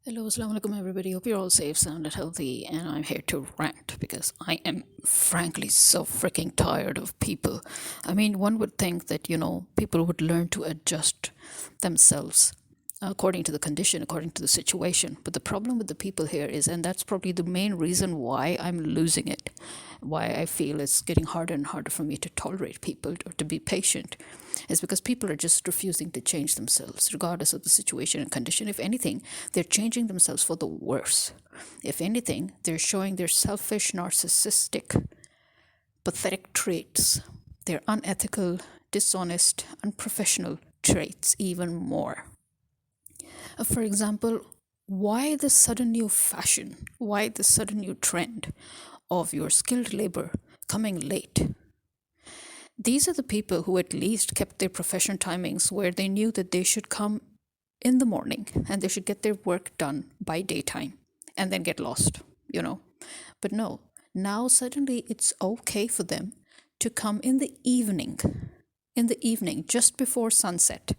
Hello, assalamu alaikum everybody. Hope you're all safe, sound, and healthy. And I'm here to rant because I am frankly so freaking tired of people. I mean, one would think that, people would learn to adjust themselves according to the condition, according to the situation. But the problem with the people here is, and that's probably the main reason why I'm losing it, why I feel it's getting harder and harder for me to tolerate people or to be patient, is because people are just refusing to change themselves, regardless of the situation and condition. If anything, they're changing themselves for the worse. If anything, they're showing their selfish, narcissistic, pathetic traits, their unethical, dishonest, unprofessional traits even more. For example, why the sudden new fashion? Why the sudden new trend of your skilled labor coming late? These are the people who at least kept their profession timings where they knew that they should come in the morning and they should get their work done by daytime and then get lost, you know. But no, now suddenly it's okay for them to come in the evening, just before sunset.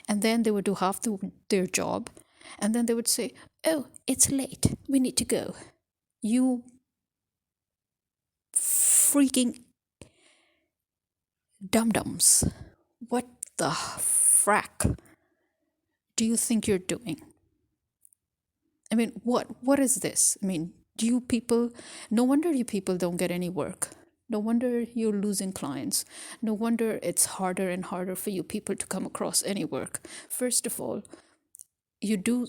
And then they would do half their job and then they would say, "Oh, it's late. We need to go." You freaking dum-dums. What the frack do you think you're doing? I mean, what is this? I mean, do you people, no wonder you people don't get any work. No wonder you're losing clients. No wonder it's harder and harder for you people to come across any work. First of all, you do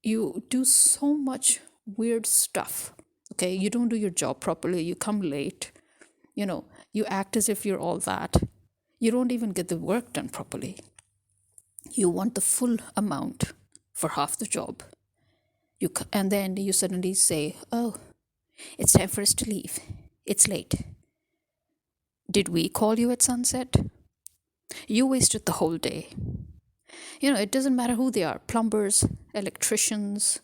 you do so much weird stuff. Okay, you don't do your job properly, you come late, you act as if you're all that. You don't even get the work done properly. You want the full amount for half the job. And then you suddenly say, "Oh, it's time for us to leave. It's late." Did we call you at sunset? You wasted the whole day. It doesn't matter who they are, plumbers, electricians,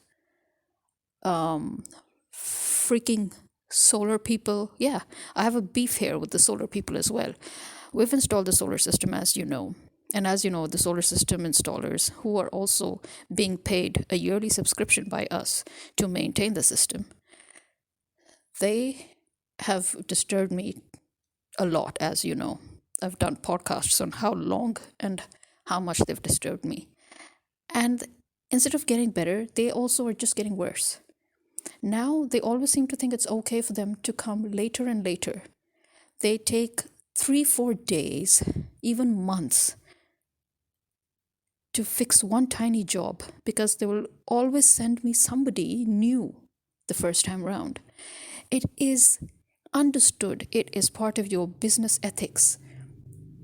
freaking solar people. Yeah, I have a beef here with the solar people as well. We've installed the solar system, as you know. And as you know, the solar system installers, who are also being paid a yearly subscription by us to maintain the system, they have disturbed me a lot, as you know. I've done podcasts on how long and how much they've disturbed me. And instead of getting better, they also are just getting worse. Now they always seem to think it's okay for them to come later and later. They take 3-4 days, even months, to fix one tiny job because they will always send me somebody new the first time round. It is understood, it is part of your business ethics.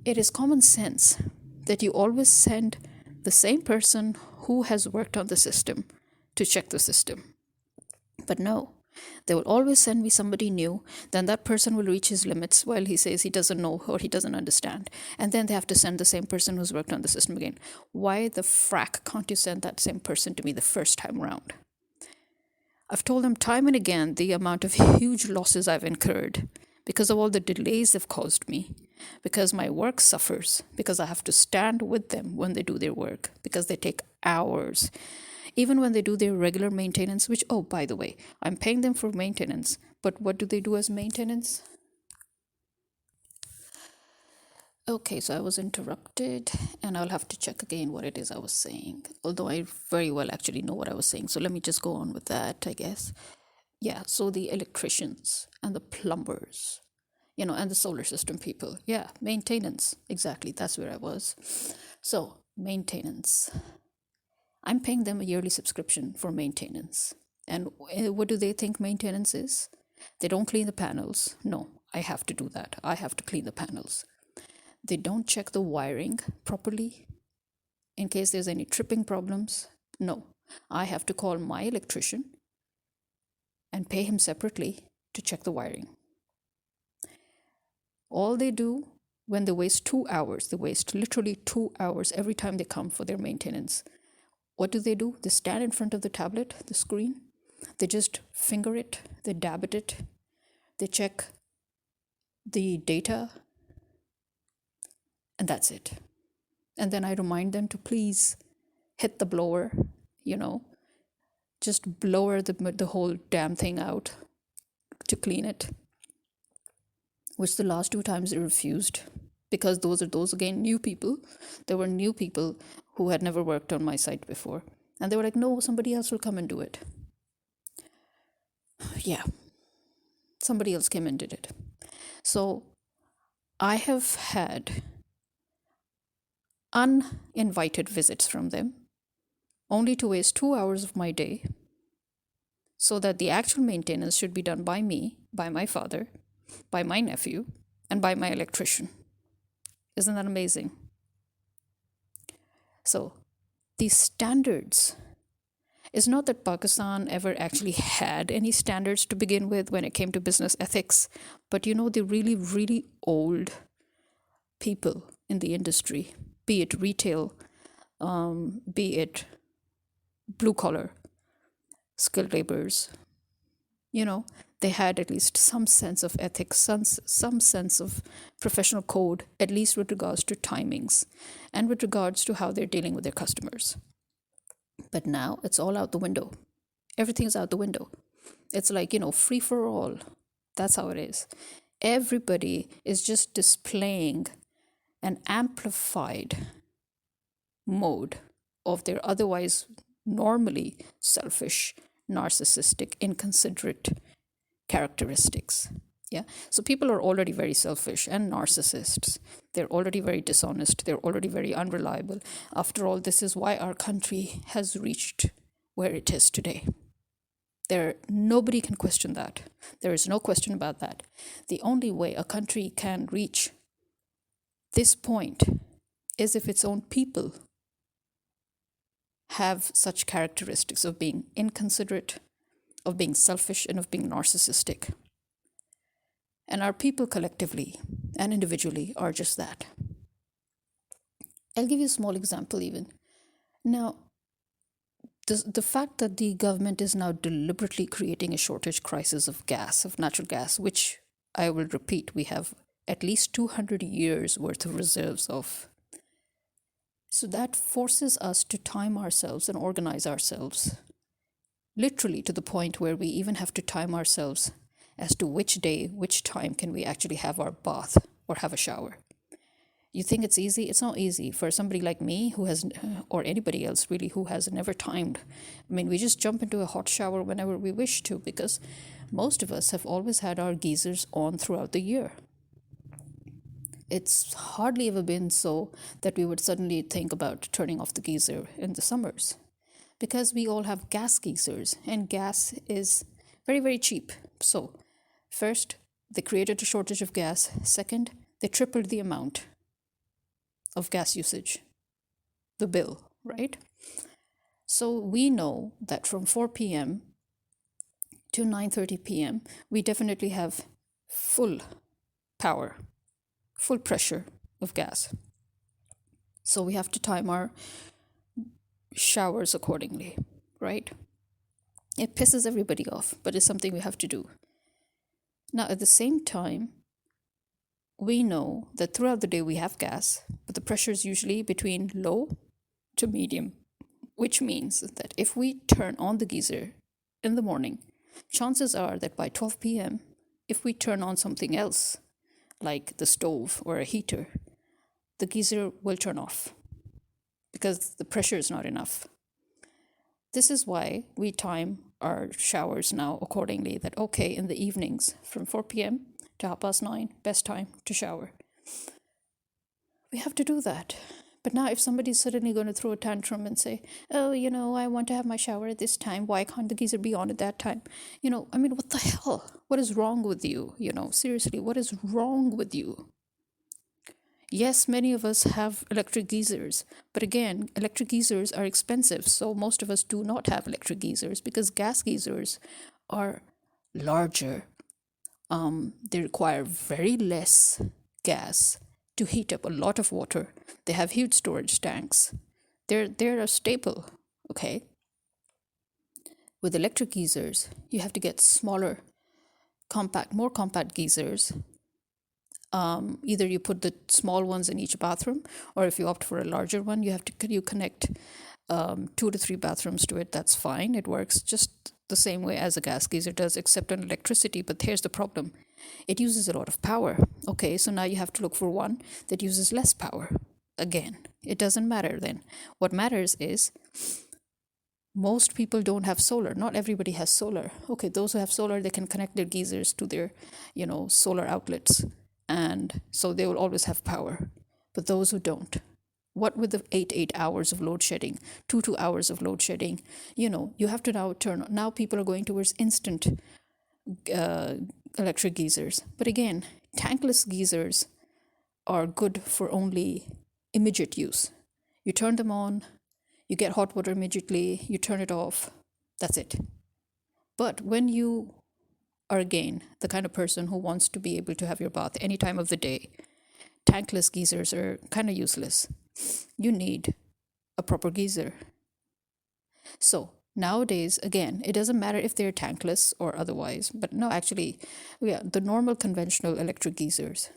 It is common sense that you always send the same person who has worked on the system to check the system. But no, they will always send me somebody new. Then that person will reach his limits while he says he doesn't know or he doesn't understand. And then they have to send the same person who's worked on the system again. Why the frack can't you send that same person to me the first time round? I've told them time and again the amount of huge losses I've incurred because of all the delays they've caused me, because my work suffers, because I have to stand with them when they do their work, because they take hours. Even when they do their regular maintenance, which, oh, by the way, I'm paying them for maintenance, but what do they do as maintenance? Okay, so I was interrupted and I'll have to check again what it is I was saying, although I very well actually know what I was saying. So let me just go on with that, I guess. Yeah, so the electricians and the plumbers, and the solar system people. Yeah, maintenance. Exactly, that's where I was. So, maintenance. I'm paying them a yearly subscription for maintenance. And what do they think maintenance is? They don't clean the panels. No, I have to do that. I have to clean the panels. They don't check the wiring properly in case there's any tripping problems. No, I have to call my electrician and pay him separately to check the wiring. All they do when they waste 2 hours, they waste literally 2 hours every time they come for their maintenance. What do? They stand in front of the tablet, the screen. They just finger it, they dab at it, they check the data, and that's it. And then I remind them to please hit the blower, just blower the whole damn thing out to clean it, which the last two times they refused, because those again new people. There were new people who had never worked on my site before, and they were like, no, somebody else will come and do it. Yeah, somebody else came and did it. So I have had uninvited visits from them, only to waste 2 hours of my day, so that the actual maintenance should be done by me, by my father, by my nephew, and by my electrician. Isn't that amazing? So these standards, it's not that Pakistan ever actually had any standards to begin with when it came to business ethics, but the really, really old people in the industry, be it retail, be it blue collar, skilled laborers, they had at least some sense of ethics, some sense of professional code, at least with regards to timings and with regards to how they're dealing with their customers. But now it's all out the window. Everything's out the window. It's like, free for all. That's how it is. Everybody is just displaying an amplified mode of their otherwise normally selfish, narcissistic, inconsiderate characteristics. Yeah. So people are already very selfish and narcissists. They're already very dishonest. They're already very unreliable. After all, this is why our country has reached where it is today. Nobody can question that. There is no question about that. The only way a country can reach this point is if its own people have such characteristics of being inconsiderate, of being selfish, and of being narcissistic. And our people collectively and individually are just that. I'll give you a small example even. Now, the fact that the government is now deliberately creating a shortage crisis of gas, of natural gas, which I will repeat, we have at least 200 years worth of reserves of. So that forces us to time ourselves and organize ourselves, literally to the point where we even have to time ourselves as to which day, which time can we actually have our bath or have a shower. You think it's easy? It's not easy for somebody like me who has, or anybody else really, who has never timed. I mean, we just jump into a hot shower whenever we wish to, because most of us have always had our geysers on throughout the year. It's hardly ever been so that we would suddenly think about turning off the geyser in the summers, because we all have gas geysers, and gas is very, very cheap. So first, they created a shortage of gas. Second, they tripled the amount of gas usage, the bill, right? So we know that from 4 p.m. to 9:30 p.m., we definitely have full power, full pressure of gas. So we have to time our showers accordingly, right? It pisses everybody off, but it's something we have to do. Now, at the same time, we know that throughout the day we have gas, but the pressure is usually between low to medium, which means that if we turn on the geyser in the morning, chances are that by 12 p.m., if we turn on something else, like the stove or a heater, the geyser will turn off because the pressure is not enough. This is why we time our showers now accordingly, that okay, in the evenings from 4 p.m. to 9:30, best time to shower. We have to do that. But now if somebody's suddenly going to throw a tantrum and say, oh, I want to have my shower at this time, why can't the geyser be on at that time? What the hell? What is wrong with you? Seriously, what is wrong with you? Yes, many of us have electric geysers, but again, electric geysers are expensive, so most of us do not have electric geysers because gas geysers are larger. They require very less gas to heat up a lot of water. They have huge storage tanks. They're a staple, okay? With electric geysers, you have to get smaller, more compact geysers. Either you put the small ones in each bathroom, or if you opt for a larger one, you connect 2 to 3 bathrooms to it, that's fine. It works just the same way as a gas geyser does, except on electricity. But here's the problem: it uses a lot of power. Okay, so now you have to look for one that uses less power. Again, it doesn't matter then. What matters is most people don't have solar. Not everybody has solar. Okay, those who have solar, they can connect their geysers to their, solar outlets. And so they will always have power. But those who don't, what with the 8 hours of load shedding, 2 hours of load shedding, you have to now turn. Now people are going towards instant electric geysers. But again, tankless geysers are good for only immediate use. You turn them on, you get hot water immediately, you turn it off, that's it. But when you are, again, the kind of person who wants to be able to have your bath any time of the day, tankless geysers are kind of useless. You need a proper geyser. So nowadays, again, it doesn't matter if they're tankless or otherwise, but no, actually, the normal conventional electric geysers,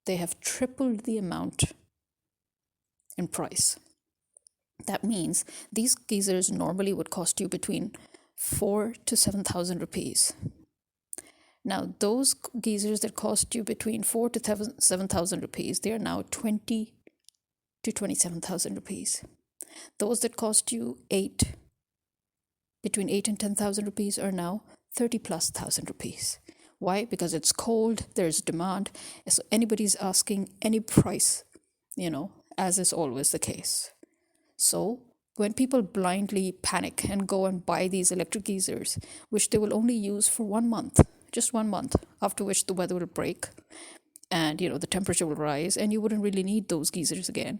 they have tripled the amount in price. That means these geysers normally would cost you between 4,000 to 7,000 rupees. Now, those geysers that cost you between 4,000 to 7,000 rupees, they are now 20,000 to 27,000 rupees. Those that cost you between 8 and 10,000 rupees are now 30 plus thousand rupees. Why? Because it's cold, there's demand, so anybody's asking any price, as is always the case. So when people blindly panic and go and buy these electric geysers, which they will only use for 1 month, just 1 month, after which the weather will break and, the temperature will rise, and you wouldn't really need those geysers again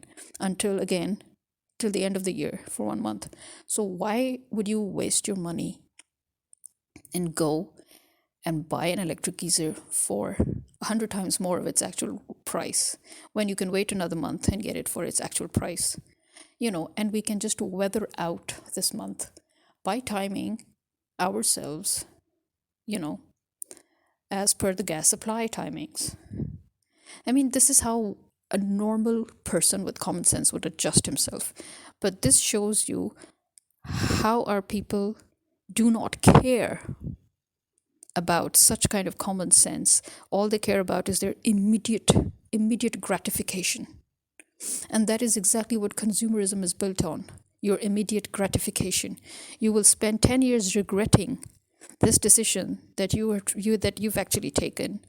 till the end of the year for 1 month. So why would you waste your money and go and buy an electric geyser for 100 times more of its actual price when you can wait another month and get it for its actual price? And we can just weather out this month by timing ourselves, as per the gas supply timings. I mean, this is how a normal person with common sense would adjust himself. But this shows you how our people do not care about such kind of common sense. All they care about is their immediate gratification. And that is exactly what consumerism is built on, your immediate gratification. You will spend 10 years regretting this decision that you've actually taken,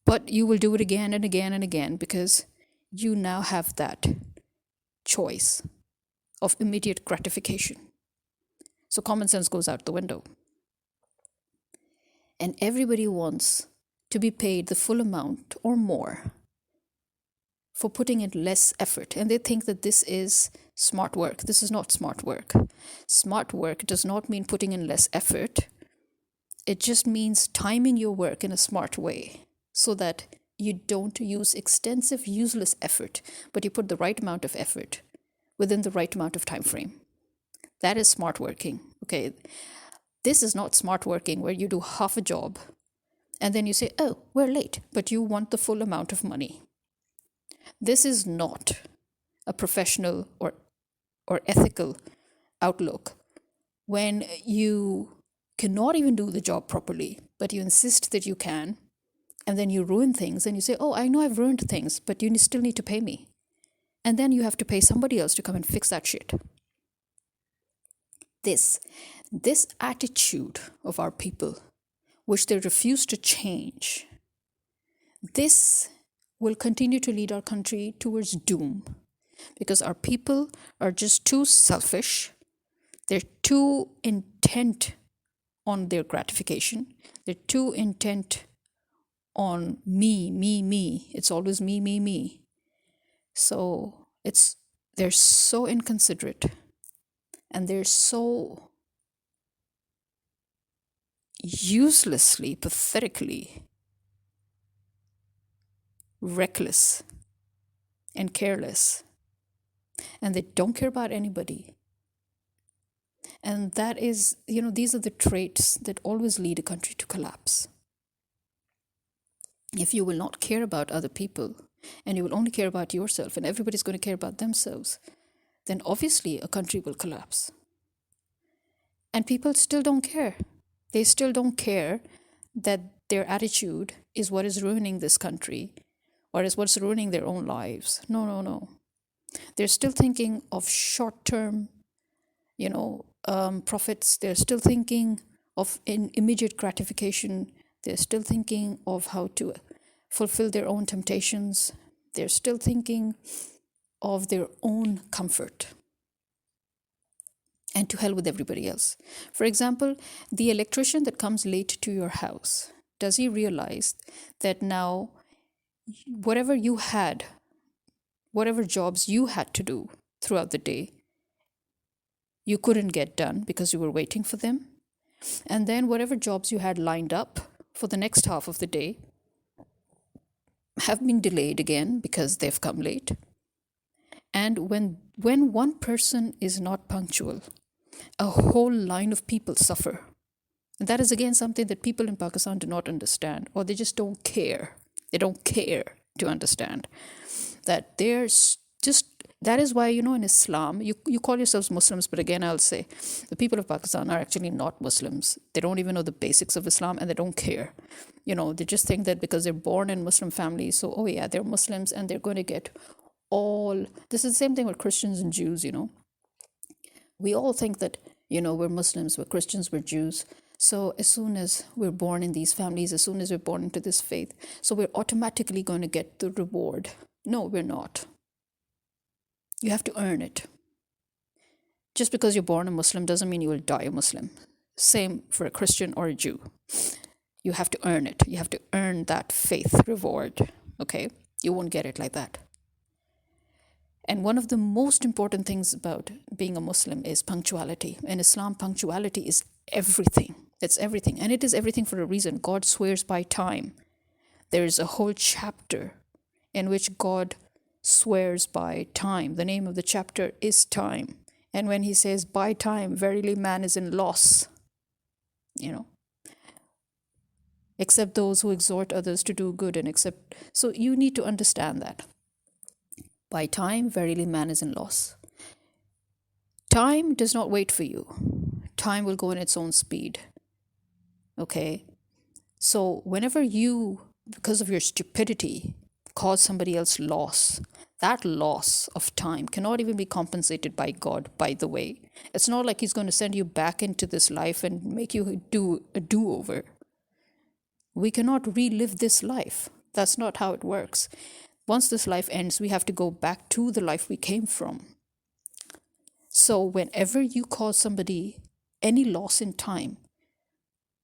but you will do it again and again and again because you now have that choice of immediate gratification. So common sense goes out the window. And everybody wants to be paid the full amount or more for putting in less effort. And they think that this is smart work. This is not smart work. Smart work does not mean putting in less effort. It just means timing your work in a smart way so that you don't use extensive, useless effort, but you put the right amount of effort within the right amount of time frame. That is smart working. Okay. This is not smart working where you do half a job and then you say, oh, we're late, but you want the full amount of money. This is not a professional or ethical outlook when you cannot even do the job properly, but you insist that you can, and then you ruin things and you say, oh, I know I've ruined things, but you still need to pay me. And then you have to pay somebody else to come and fix that shit. This attitude of our people, which they refuse to change, this will continue to lead our country towards doom because our people are just too selfish. They're too intent on their gratification. They're too intent on me. It's always me. So they're so inconsiderate and they're so uselessly, pathetically reckless and careless, and they don't care about anybody. And that is, these are the traits that always lead a country to collapse. If you will not care about other people and you will only care about yourself and everybody's going to care about themselves, then obviously a country will collapse. And people still don't care. They still don't care that their attitude is what is ruining this country or is what's ruining their own lives. No, no, no. They're still thinking of short-term, profits. They're still thinking of immediate gratification. They're still thinking of how to fulfill their own temptations. They're still thinking of their own comfort. And to hell with everybody else. For example, the electrician that comes late to your house, does he realize that now whatever jobs you had to do throughout the day, you couldn't get done because you were waiting for them? And then whatever jobs you had lined up for the next half of the day have been delayed again because they've come late. And when one person is not punctual, a whole line of people suffer. And that is again something that people in Pakistan do not understand, or they just don't care. They don't care to understand that that is why, in Islam, you call yourselves Muslims, but again, I'll say the people of Pakistan are actually not Muslims. They don't even know the basics of Islam and they don't care. They just think that because they're born in Muslim families, so, oh yeah, they're Muslims and they're going to get this is the same thing with Christians and Jews, We all think that, we're Muslims, we're Christians, we're Jews. So as soon as we're born in these families, as soon as we're born into this faith, so we're automatically going to get the reward. No, we're not. You have to earn it. Just because you're born a Muslim doesn't mean you will die a Muslim. Same for a Christian or a Jew. You have to earn it. You have to earn that faith reward. Okay? You won't get it like that. And one of the most important things about being a Muslim is punctuality. In Islam, punctuality is everything. It's everything. And it is everything for a reason. God swears by time. There is a whole chapter in which God swears by time. The name of the chapter is time. And when he says, by time, verily man is in loss, except those who exhort others to do good So you need to understand that. By time, verily man is in loss. Time does not wait for you. Time will go in its own speed. Okay? So whenever you, because of your stupidity, cause somebody else loss, that loss of time cannot even be compensated by God, by the way. It's not like he's going to send you back into this life and make you do a do-over. We cannot relive this life. That's not how it works. Once this life ends, we have to go back to the life we came from. So whenever you cause somebody any loss in time,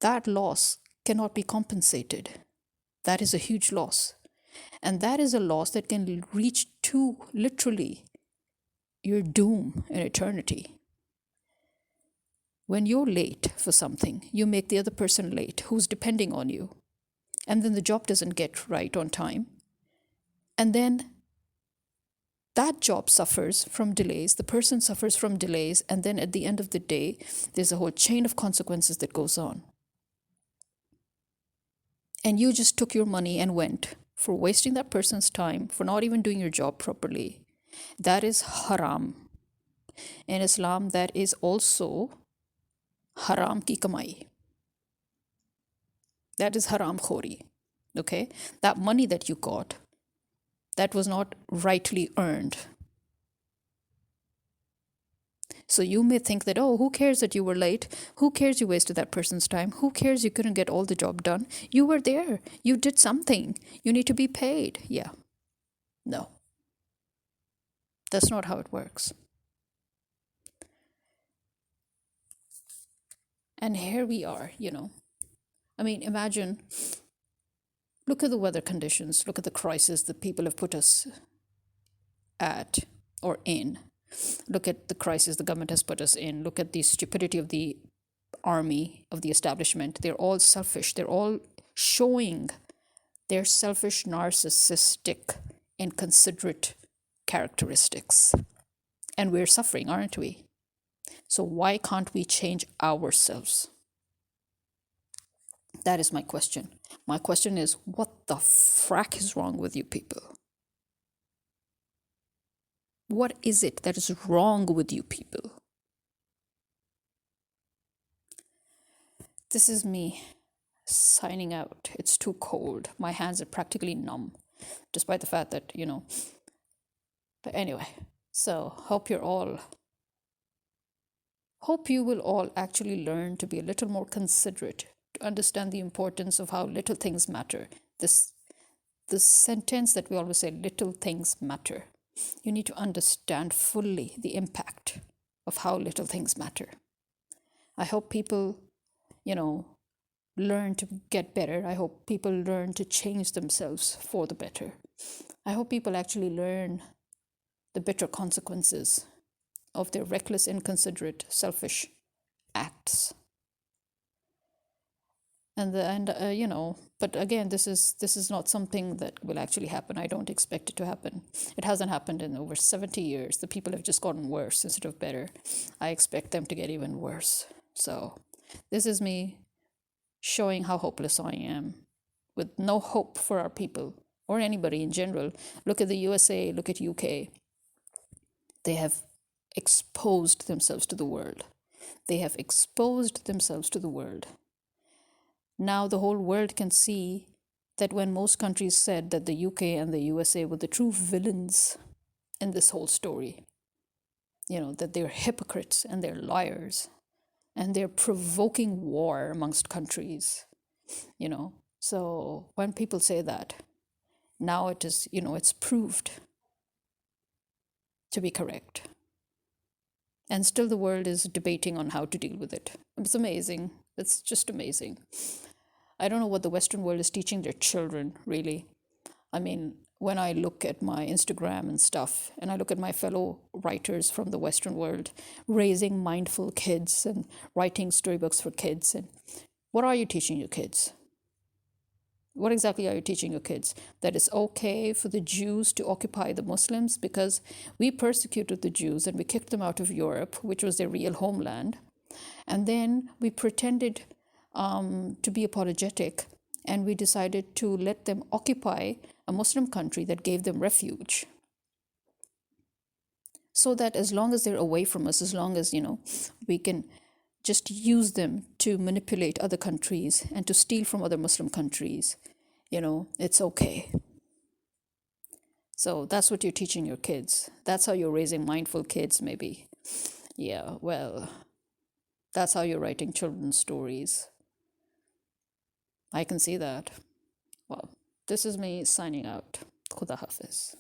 that loss cannot be compensated. That is a huge loss. And that is a loss that can reach to literally your doom in eternity. When you're late for something, you make the other person late who's depending on you. And then the job doesn't get right on time. And then that job suffers from delays, the person suffers from delays, and then at the end of the day, there's a whole chain of consequences that goes on. And you just took your money and went for wasting that person's time, for not even doing your job properly. That is haram. In Islam, that is also haram ki kamai. That is haram khori. Okay? That money that you got, that was not rightly earned. So you may think that, oh, who cares that you were late? Who cares you wasted that person's time? Who cares you couldn't get all the job done? You were there. You did something. You need to be paid. Yeah. No. That's not how it works. And here we are, imagine, look at the weather conditions, look at the crisis that people have put us at or in. Look at the crisis the government has put us in. Look at the stupidity of the army, of the establishment. They're all selfish. They're all showing their selfish, narcissistic, inconsiderate characteristics. And we're suffering, aren't we? So why can't we change ourselves? That is my question. My question is, what the frack is wrong with you people? What is it that is wrong with you people? This is me signing out. It's too cold. My hands are practically numb, despite the fact that, But anyway, so hope you will all actually learn to be a little more considerate, to understand the importance of how little things matter. This sentence that we always say, little things matter. You need to understand fully the impact of how little things matter. I hope people, learn to get better. I hope people learn to change themselves for the better. I hope people actually learn the bitter consequences of their reckless, inconsiderate, selfish acts. But again, this is not something that will actually happen. I don't expect it to happen. It hasn't happened in over 70 years. The people have just gotten worse instead of better. I expect them to get even worse. So this is me showing how hopeless I am, with no hope for our people or anybody in general. Look at the USA, look at UK. They have exposed themselves to the world. They have exposed themselves to the world. Now the whole world can see that when most countries said that the UK and the USA were the true villains in this whole story, that they're hypocrites and they're liars and they're provoking war amongst countries, So when people say that, now it is, it's proved to be correct. And still the world is debating on how to deal with it. It's amazing. It's just amazing. I don't know what the Western world is teaching their children, really. I mean, when I look at my Instagram and stuff, and I look at my fellow writers from the Western world raising mindful kids and writing storybooks for kids, and what are you teaching your kids? What exactly are you teaching your kids? That it's okay for the Jews to occupy the Muslims because we persecuted the Jews and we kicked them out of Europe, which was their real homeland. And then we pretended to be apologetic, and we decided to let them occupy a Muslim country that gave them refuge. So that as long as they're away from us, as long as, we can just use them to manipulate other countries and to steal from other Muslim countries, it's okay. So that's what you're teaching your kids. That's how you're raising mindful kids, maybe. Yeah, well, that's how you're writing children's stories. I can see that. Well, this is me signing out. Khuda Hafiz.